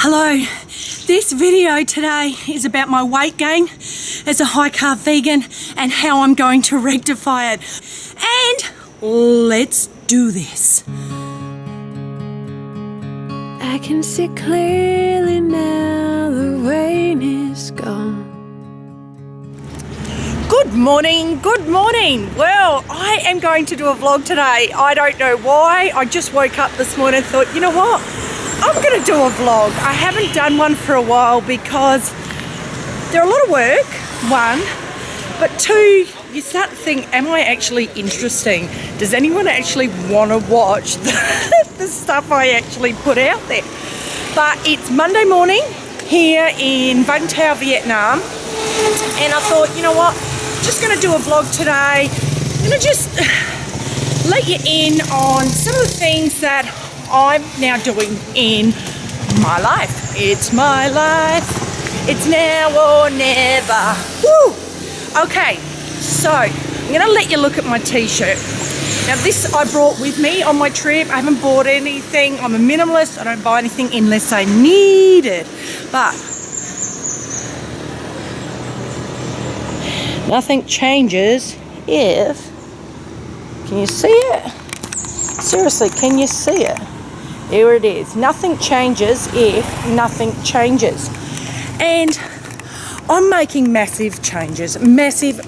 Hello, this video today is about my weight gain as a high carb vegan and how I'm going to rectify it. And let's do this. I can see clearly now, the rain is gone. Good morning, good morning. Well, I am going to do a vlog today. I don't know why. I just woke up this morning and thought, you know what? I'm going to do a vlog. I haven't done one for a while because they're a lot of work, one, but two, you start to think, am I actually interesting? Does anyone actually want to watch the stuff I actually put out there? But it's Monday morning here in Vung Tau, Vietnam, and I thought, you know what, just going to do a vlog today. I'm going to just let you in on some of the things that I'm now doing in my life. It's my life. It's now or never. Woo! Okay, so I'm going to let you look at my t-shirt. Now this I brought with me on my trip. I haven't bought anything. I'm a minimalist. I don't buy anything unless I need it. But nothing changes if... Can you see it? Seriously, can you see it? Here it is. Nothing changes if nothing changes. And I'm making massive changes. Massive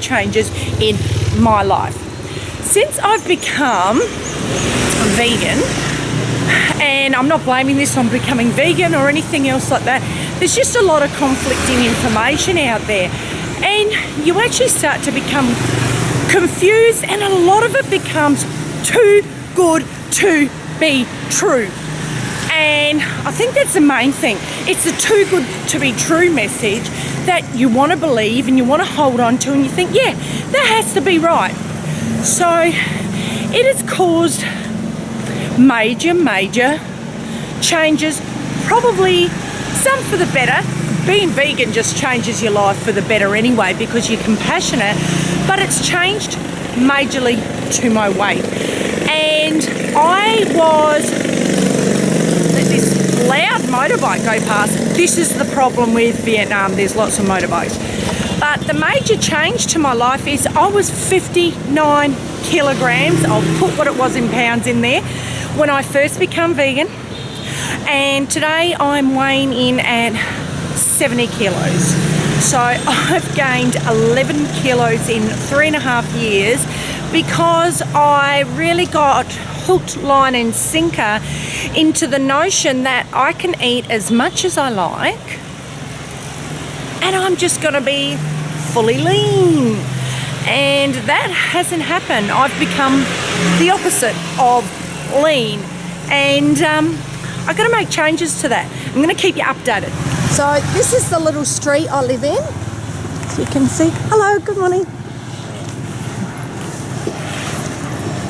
changes in my life. Since I've become vegan, and I'm not blaming this on becoming vegan or anything else like that, there's just a lot of conflicting information out there. And you actually start to become confused, and a lot of it becomes too good to be true. And I think that's the main thing. It's the too good to be true message that you want to believe and you want to hold on to, and you think, yeah, that has to be right. So it has caused major changes, probably some for the better. Being vegan just changes your life for the better anyway because you're compassionate, but it's changed majorly to my weight. And I let this loud motorbike go past. This is the problem with Vietnam. There's lots of motorbikes. But the major change to my life is I was 59 kilograms. I'll put what it was in pounds in there when I first became vegan. And today I'm weighing in at 70 kilos. So I've gained 11 kilos in 3.5 years because I really got hooked, line and sinker into the notion that I can eat as much as I like and I'm just going to be fully lean. And that hasn't happened. I've become the opposite of lean, and I've got to make changes to that. I'm going to keep you updated. So this is the little street I live in. So you can see, hello, good morning.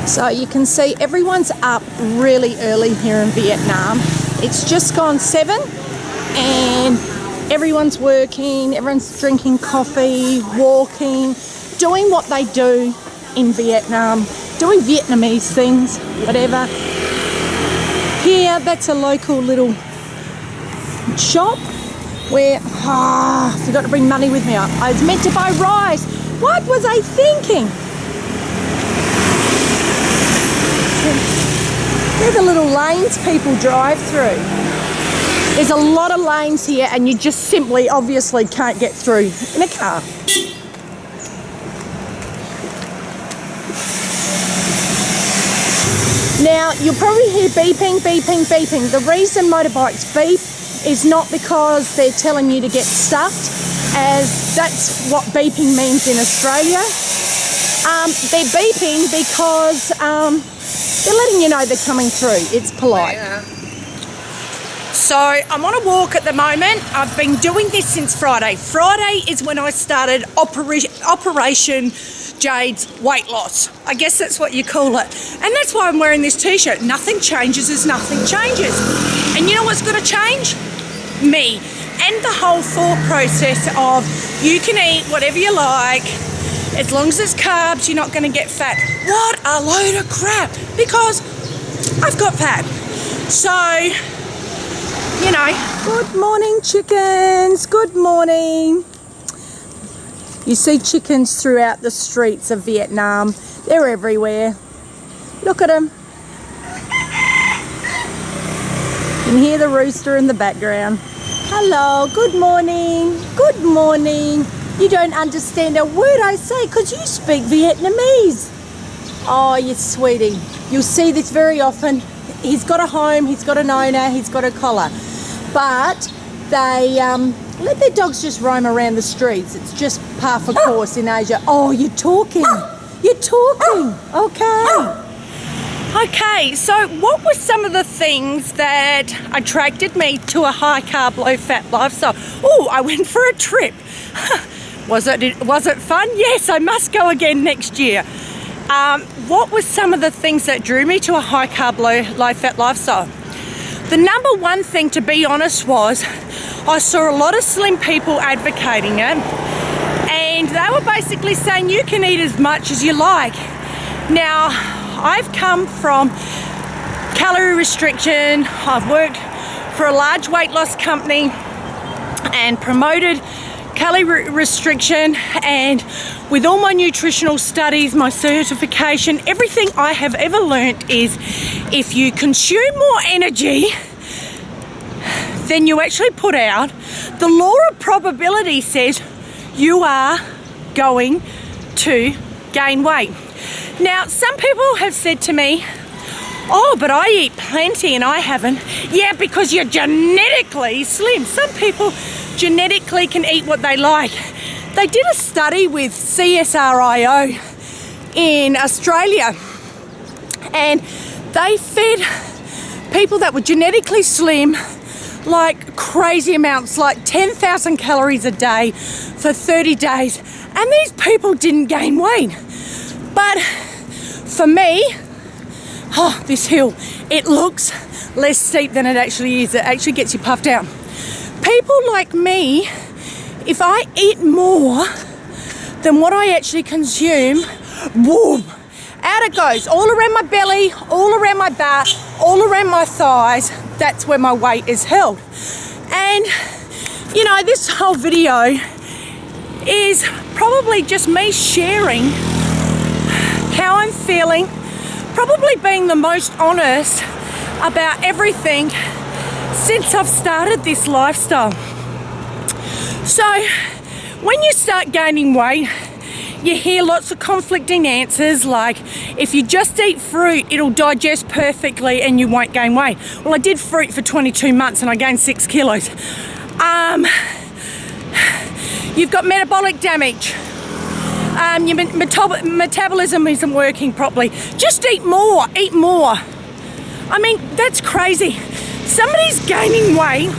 So you can see everyone's up really early here in Vietnam. It's just gone 7 and everyone's working, everyone's drinking coffee, walking, doing what they do in Vietnam, doing Vietnamese things, whatever. Here, that's a local little shop where, I forgot to bring money with me. I was meant to buy rice. What was I thinking? They're the little lanes people drive through. There's a lot of lanes here and you just simply, obviously can't get through in a car. Now, you'll probably hear beeping. The reason motorbikes beep is not because they're telling you to get stuffed, as that's what beeping means in Australia. They're beeping because they're letting you know they're coming through. It's polite. Yeah. So I'm on a walk at the moment. I've been doing this since Friday. Friday is when I started Operation Jade's weight loss. I guess that's what you call it. And that's why I'm wearing this t-shirt. Nothing changes as nothing changes. And you know what's going to change? Me. And the whole thought process of you can eat whatever you like, as long as it's carbs, you're not going to get fat. What a load of crap, because I've got fat. So chickens, good morning. You see chickens throughout the streets of Vietnam. They're everywhere. Look at them. You can hear the rooster in the background. Hello, good morning. Good morning. You don't understand a word I say because you speak Vietnamese. Oh, you sweetie. You'll see this very often. He's got a home, he's got an owner, he's got a collar. But they let their dogs just roam around the streets. It's just par for course in Asia. Oh, you're talking. You're talking. Okay. Okay, so what were some of the things that attracted me to a high carb, low fat lifestyle? Oh, I went for a trip. Was it fun? Yes, I must go again next year. What were some of the things that drew me to a high carb, low fat lifestyle? The number one thing, to be honest, was I saw a lot of slim people advocating it, and they were basically saying you can eat as much as you like. Now, I've come from calorie restriction. I've worked for a large weight loss company and promoted calorie restriction, and with all my nutritional studies, my certification, everything I have ever learnt is if you consume more energy than you actually put out, the law of probability says you are going to gain weight. Now, some people have said to me, oh, but I eat plenty and I haven't. Yeah, because you're genetically slim. Some people genetically can eat what they like. They did a study with CSIRO in Australia, and they fed people that were genetically slim like crazy amounts, like 10,000 calories a day for 30 days, and these people didn't gain weight. But for me, oh, this hill, it looks less steep than it actually is. It actually gets you puffed out. People like me, if I eat more than what I actually consume, boom, out it goes, all around my belly, all around my back, all around my thighs. That's where my weight is held. And, you know, this whole video is probably just me sharing how I'm feeling, probably being the most honest about everything since I've started this lifestyle. So when you start gaining weight, you hear lots of conflicting answers like, if you just eat fruit, it'll digest perfectly and you won't gain weight. Well, I did fruit for 22 months and I gained 6 kilos. You've got metabolic damage. Your metabolism isn't working properly. Just eat more, eat more. I mean, that's crazy. Somebody's gaining weight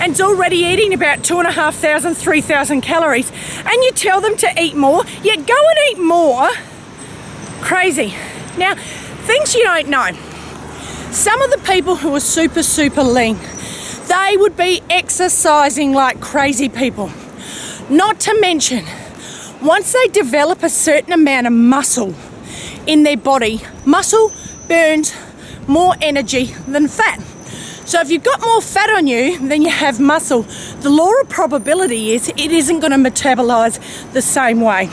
and is already eating about 2,500, 3,000 calories, and you tell them to eat more, yet go and eat more. Crazy. Now, things you don't know. Some of the people who are super, super lean, they would be exercising like crazy people. Not to mention, once they develop a certain amount of muscle in their body, muscle burns more energy than fat. So if you've got more fat on you than you have muscle, the law of probability is it isn't going to metabolize the same way.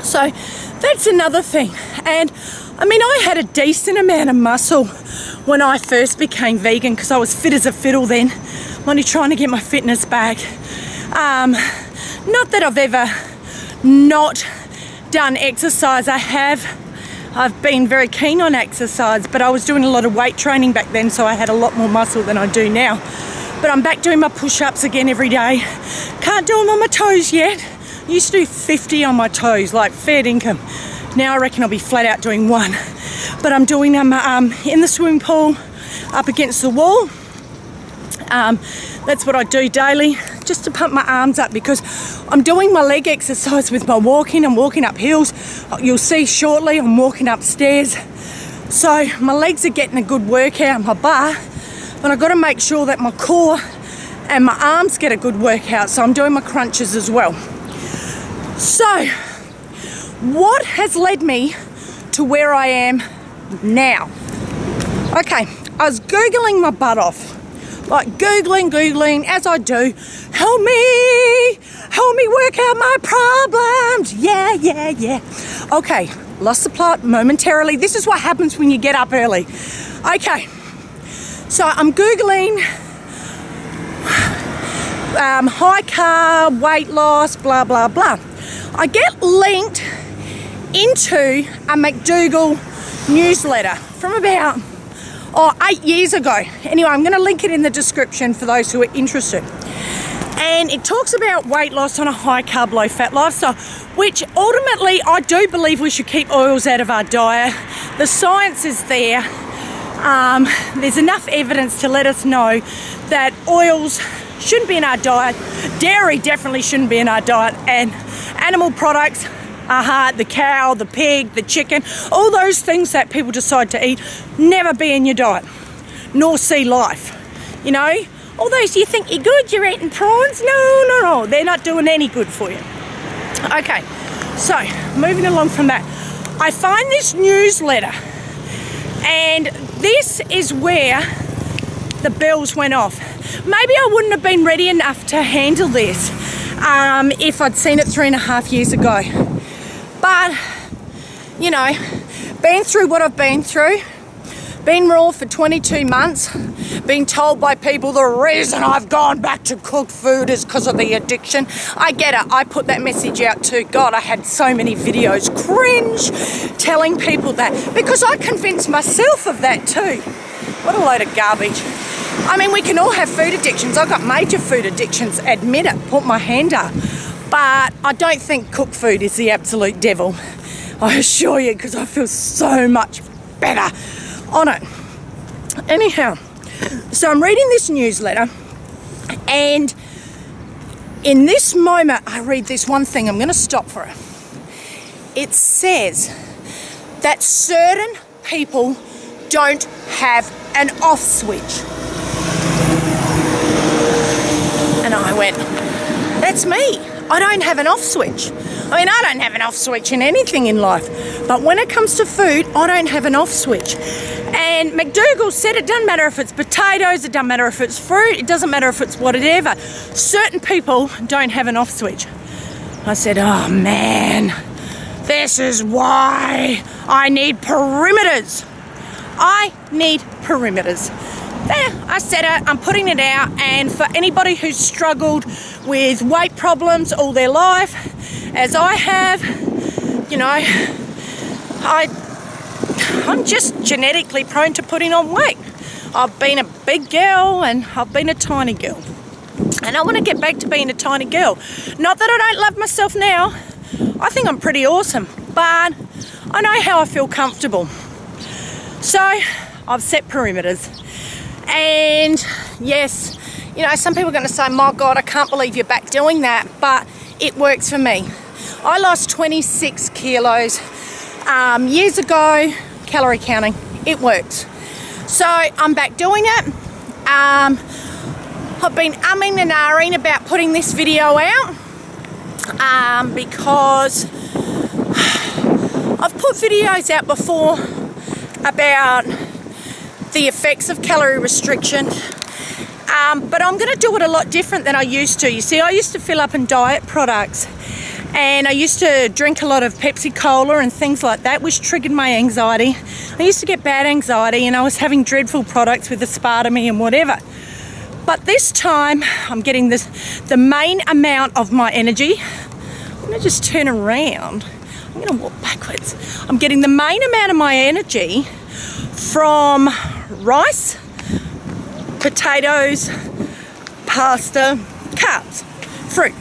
So that's another thing. And I mean, I had a decent amount of muscle when I first became vegan because I was fit as a fiddle then. I'm only trying to get my fitness back. Not that I've ever not done exercise. I've been very keen on exercise, but I was doing a lot of weight training back then, so I had a lot more muscle than I do now. But I'm back doing my push-ups again every day. Can't do them on my toes yet. Used to do 50 on my toes, like fair income. Now I reckon I'll be flat out doing 1. But I'm doing them in the swimming pool, up against the wall. That's what I do daily, just to pump my arms up, because I'm doing my leg exercise with my walking. I'm walking up hills. You'll see shortly I'm walking upstairs. So my legs are getting a good workout, my bar, but I've got to make sure that my core and my arms get a good workout. So I'm doing my crunches as well. So what has led me to where I am now? Okay, I was Googling my butt off, like Googling, as I do. Help me work out my problems. Yeah. Okay, lost the plot momentarily. This is what happens when you get up early. Okay, so I'm Googling high carb, weight loss, blah, blah, blah. I get linked into a McDougall newsletter from about 8 years ago. Anyway, I'm going to link it in the description for those who are interested. And it talks about weight loss on a high carb, low fat lifestyle, which ultimately I do believe we should keep oils out of our diet. The science is there. There's enough evidence to let us know that oils shouldn't be in our diet. Dairy definitely shouldn't be in our diet. And animal products, the cow, the pig, the chicken, all those things that people decide to eat, never be in your diet, nor see life. You know, all those you think you're good, you're eating prawns. No, they're not doing any good for you. Okay, so moving along from that, I find this newsletter, and this is where the bells went off. Maybe I wouldn't have been ready enough to handle this if I'd seen it 3.5 years ago. But, you know, been through what I've been through, been raw for 22 months, being told by people the reason I've gone back to cooked food is because of the addiction. I get it. I put that message out too. God, I had so many videos, cringe, telling people that, because I convinced myself of that too. What a load of garbage. I mean, we can all have food addictions. I've got major food addictions, admit it, put my hand up. But I don't think cooked food is the absolute devil. I assure you, because I feel so much better on it. Anyhow, so I'm reading this newsletter, and in this moment, I read this one thing. I'm going to stop for it. It says that certain people don't have an off switch. And I went, that's me. I don't have an off switch. I mean, I don't have an off switch in anything in life. But when it comes to food, I don't have an off switch. And McDougall said it doesn't matter if it's potatoes, it doesn't matter if it's fruit, it doesn't matter if it's whatever. Certain people don't have an off switch. I said, oh man, this is why I need perimeters. I need perimeters. There, I said it, I'm putting it out, and for anybody who's struggled with weight problems all their life, as I have, you know, I'm just genetically prone to putting on weight. I've been a big girl and I've been a tiny girl. And I want to get back to being a tiny girl. Not that I don't love myself now. I think I'm pretty awesome, but I know how I feel comfortable. So I've set perimeters. And yes, you know, some people are going to say, my God, I can't believe you're back doing that, but it works for me. I lost 26 kilos years ago, calorie counting. It works. So I'm back doing it. I've been umming and ahhing about putting this video out because I've put videos out before about the effects of calorie restriction, but I'm going to do it a lot different than I used to. You see, I used to fill up in diet products, and I used to drink a lot of Pepsi Cola and things like that, which triggered my anxiety. I used to get bad anxiety, and I was having dreadful products with aspartame and whatever. But this time, I'm getting the main amount of my energy. I'm going to just turn around. I'm going to walk backwards. I'm getting the main amount of my energy from rice, potatoes, pasta, carbs, fruit,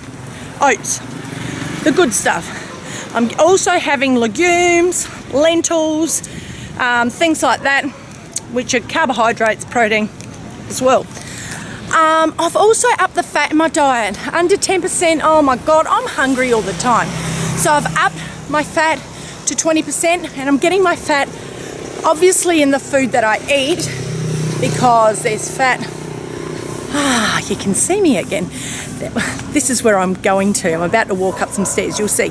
oats, the good stuff. I'm also having legumes, lentils, things like that, which are carbohydrates, protein as well. I've also upped the fat in my diet, under 10%. Oh my God, I'm hungry all the time. So I've upped my fat to 20%, and I'm getting my fat obviously in the food that I eat, because there's fat. You can see me again. This is where I'm going to. I'm about to walk up some stairs, you'll see.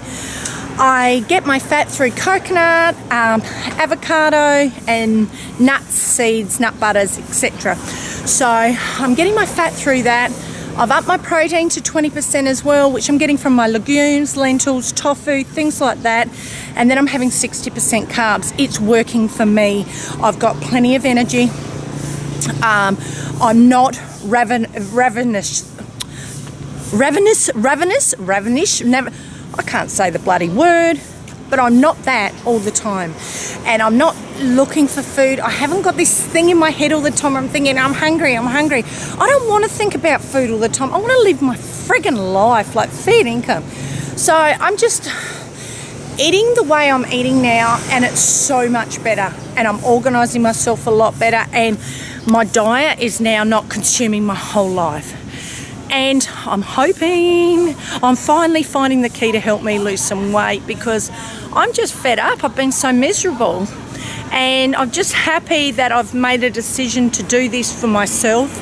I get my fat through coconut, avocado and nuts, seeds, nut butters, etc. So I'm getting my fat through that. I've upped my protein to 20% as well, which I'm getting from my legumes, lentils, tofu, things like that. And then I'm having 60% carbs. It's working for me. I've got plenty of energy. I'm not ravenous. Never, I can't say the bloody word, but I'm not that all the time. And I'm not looking for food. I haven't got this thing in my head all the time where I'm thinking, I'm hungry. I don't want to think about food all the time. I want to live my friggin' life, like fair income. So I'm just eating the way I'm eating now, and it's so much better. And I'm organising myself a lot better, and my diet is now not consuming my whole life. And I'm hoping I'm finally finding the key to help me lose some weight, because I'm just fed up. I've been so miserable, and I'm just happy that I've made a decision to do this for myself,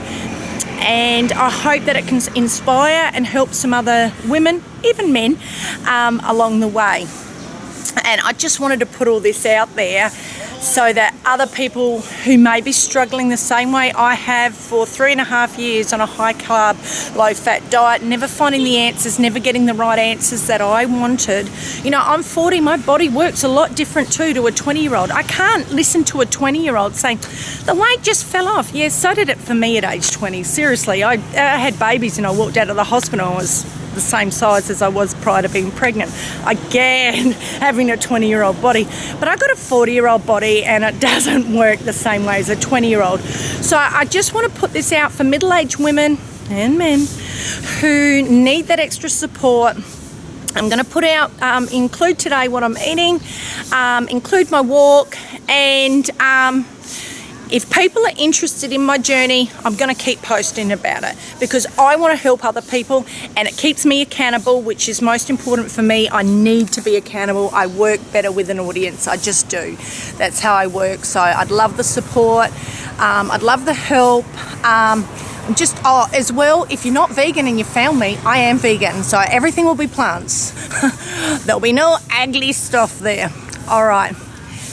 and I hope that it can inspire and help some other women, even men, along the way. And I just wanted to put all this out there so that other people who may be struggling the same way I have for 3.5 years on a high carb, low fat diet, never finding the answers, never getting the right answers that I wanted. You know, I'm 40, my body works a lot different too to a 20-year-old. I can't listen to a 20-year-old saying, the weight just fell off. Yeah, so did it for me at age 20. Seriously, I had babies and I walked out of the hospital and I was the same size as I was prior to being pregnant. Again, having a 20-year-old body. But I got a 40-year-old body and it doesn't work the same way as a 20-year-old. So I just want to put this out for middle-aged women and men who need that extra support. I'm going to put out, include today what I'm eating, include my walk, and if people are interested in my journey, I'm going to keep posting about it, because I want to help other people and it keeps me accountable, which is most important for me. I need to be accountable. I work better with an audience. I just do. That's how I work. So I'd love the support. I'd love the help. As well, if you're not vegan and you found me, I am vegan. So everything will be plants. There'll be no ugly stuff there. All right,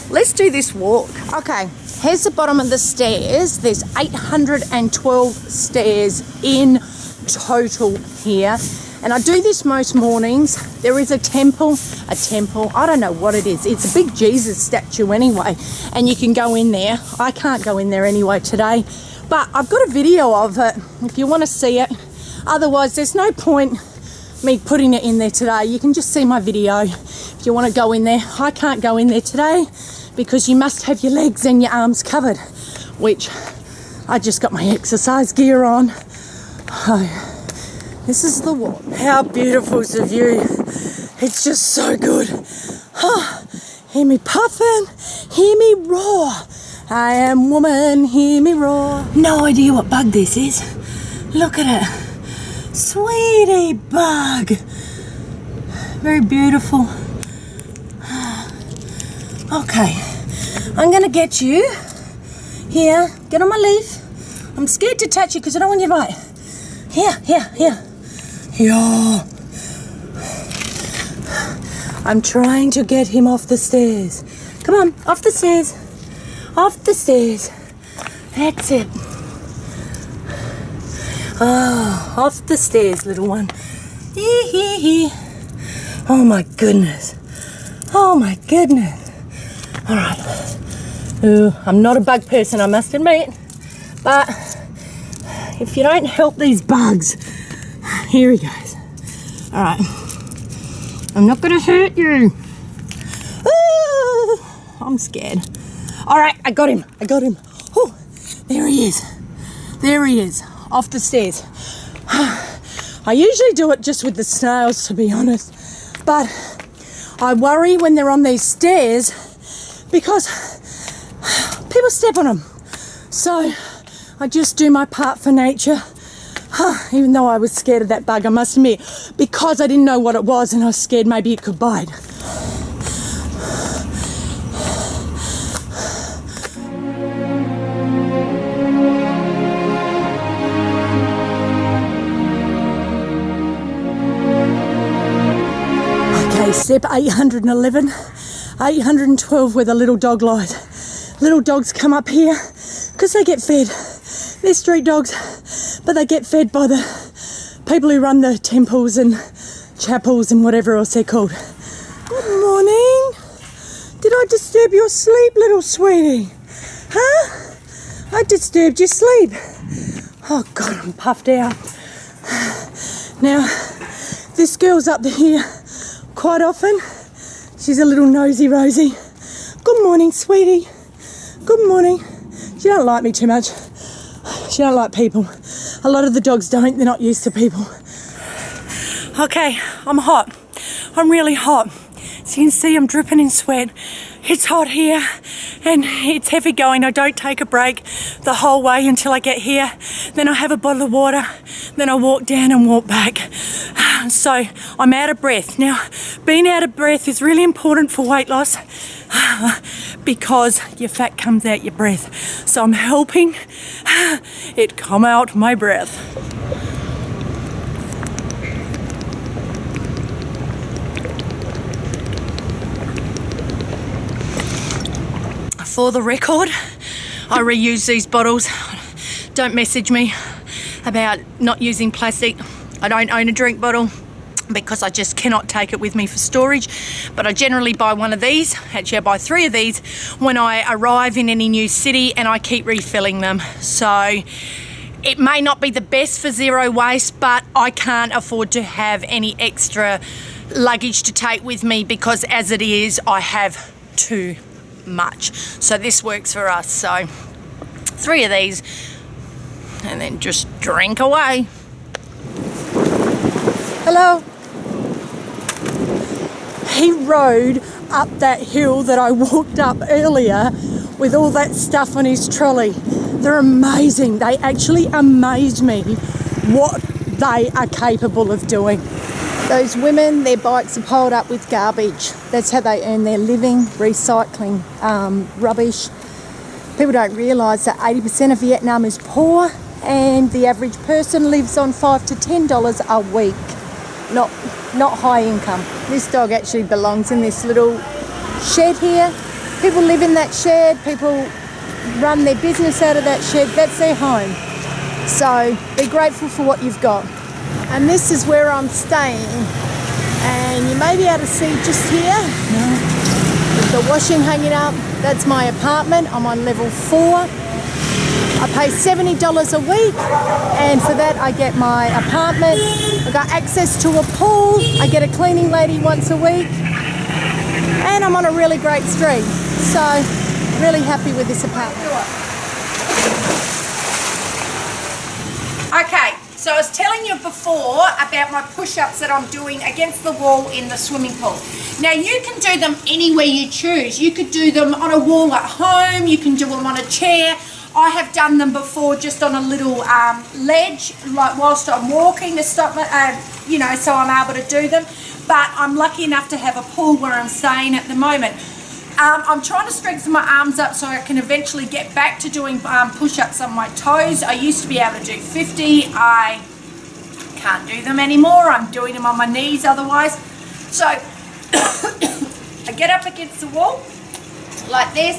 let's do this walk. Okay. Here's the bottom of the stairs. There's 812 stairs in total here. And I do this most mornings. There is a temple, I don't know what it is. It's a big Jesus statue anyway. And you can go in there. I can't go in there anyway today. But I've got a video of it if you want to see it. Otherwise, there's no point me putting it in there today. You can just see my video if you want to go in there. I can't go in there today, because you must have your legs and your arms covered, which I just got my exercise gear on. Oh, this is the walk. How beautiful is the view. It's just so good. Oh, hear me puffing, hear me roar. I am woman, hear me roar. No idea what bug this is. Look at it. Sweetie bug. Very beautiful. Okay, I'm going to get you here. Get on my leaf. I'm scared to touch you because I don't want you to bite. Here. I'm trying to get him off the stairs. Come on, off the stairs. Off the stairs. That's it. Oh, off the stairs, little one. Oh my goodness. All right. Ooh, I'm not a bug person, I must admit. But if you don't help these bugs, here he goes. All right. I'm not going to hurt you. Ooh, I'm scared. All right, I got him. Oh, there he is. Off the stairs. I usually do it just with the snails, to be honest. But I worry when they're on these stairs because people step on them. So I just do my part for nature. Even though I was scared of that bug, I must admit, because I didn't know what it was and I was scared maybe it could bite. Okay, step 811, 812 where the little dog lies. Little dogs come up here because they get fed. They're street dogs, but they get fed by the people who run the temples and chapels and whatever else they're called. Good morning. Did I disturb your sleep, little sweetie? Huh? I disturbed your sleep. Oh God, I'm puffed out. Now, this girl's up here quite often. She's a little nosy Rosie. Good morning, sweetie. Good morning. She don't like me too much. She don't like people. A lot of the dogs don't. They're not used to people. Okay, I'm hot. I'm really hot. So you can see I'm dripping in sweat. It's hot here and it's heavy going. I don't take a break the whole way until I get here. Then I have a bottle of water. Then I walk down and walk back. So I'm out of breath. Now, being out of breath is really important for weight loss because your fat comes out your breath. So I'm helping it come out my breath. For the record, I reuse these bottles. Don't message me about not using plastic. I don't own a drink bottle because I just cannot take it with me for storage. But I generally buy one of these. Actually, I buy 3 of these when I arrive in any new city and I keep refilling them. So it may not be the best for zero waste, but I can't afford to have any extra luggage to take with me because as it is, I have too much. So this works for us. So 3 of these and then just drink away. Hello. He rode up that hill that I walked up earlier with all that stuff on his trolley. They're amazing. They actually amaze me what they are capable of doing. Those women, their bikes are piled up with garbage. That's how they earn their living, recycling rubbish. People don't realise that 80% of Vietnam is poor and the average person lives on $5 to $10 a week. Not high income. This dog actually belongs in this little shed here. People live in that shed. People run their business out of that shed. That's their home. So be grateful for what you've got. And this is where I'm staying. And you may be able to see just here, with the washing hanging up. That's my apartment. I'm on level 4. I pay $70 a week, and for that I get my apartment. I've got access to a pool. I get a cleaning lady once a week, and I'm on a really great street. So, really happy with this apartment. Okay, so I was telling you before about my push-ups that I'm doing against the wall in the swimming pool. Now you can do them anywhere you choose. You could do them on a wall at home. You can do them on a chair. I have done them before just on a little ledge, like whilst I'm walking to stop, you know, so I'm able to do them. But I'm lucky enough to have a pool where I'm staying at the moment. I'm trying to strengthen my arms up so I can eventually get back to doing push-ups on my toes. I used to be able to do 50. I can't do them anymore. I'm doing them on my knees otherwise. So I get up against the wall like this,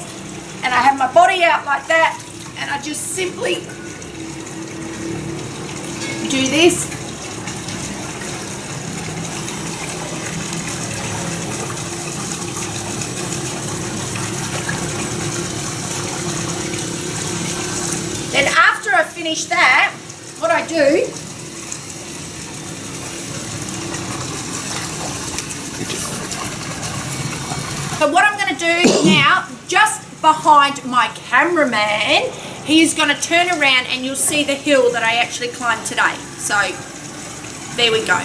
and I have my body out like that, and I just simply do this. Then after I finish that, what I do so what I'm going to do now, just behind my cameraman, he is going to turn around and you'll see the hill that I actually climbed today. So there we go.